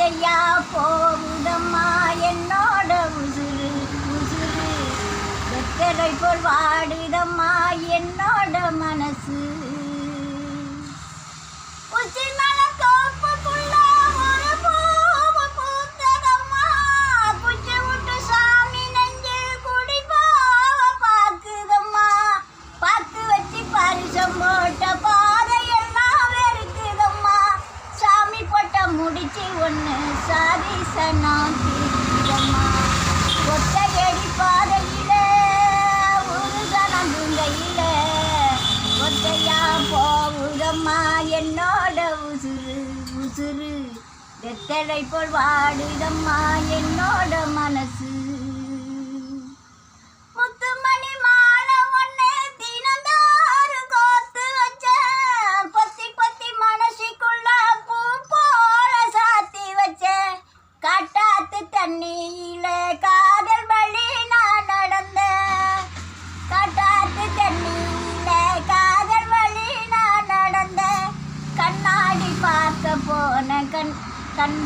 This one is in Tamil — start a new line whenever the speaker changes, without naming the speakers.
ஒத்தையா போகுதம்மா என்னோட உசுறு உசுறு வெத்தலை போல் வாடுதம்மா என்னோட மனசு உச்சி மல தோப்புக்குள்ள ஒரு பூவு பூத்ததம்மா குச்சி விட்டு சாமி நெஞ்சில் குடி போவ பாக்குதம்மா பார்த்து வச்சு பரிசம் போட்ட பாதையெல்லாம் வெறுக்குதம்மா சாமி போட்ட முடிச்சு ஒன்று சாதிசனம் தீர்க்குதம்மா ஒத்தையடி பாதையில ஒரு கணம் துங்கையில ஒத்தையா போகுதம்மா என்னோட உசுறு உசுறு வெத்தலை போல் வாடுதம்மா என்னோட மனசு முத்துமணி மாலை ஒன்று தினந்தோறும் கோத்து வச்ச பத்தி பத்தி மனசுக்குள்ள பூ போல சாத்தி வச்ச காட்டாத்து தண்ணியில காதல் வழி நான் நடந்தேன் காட்டாத்து தண்ணியில காதல் வழி நான் நடந்தேன் கண்ணாடி பார்க்க போன கண் கண்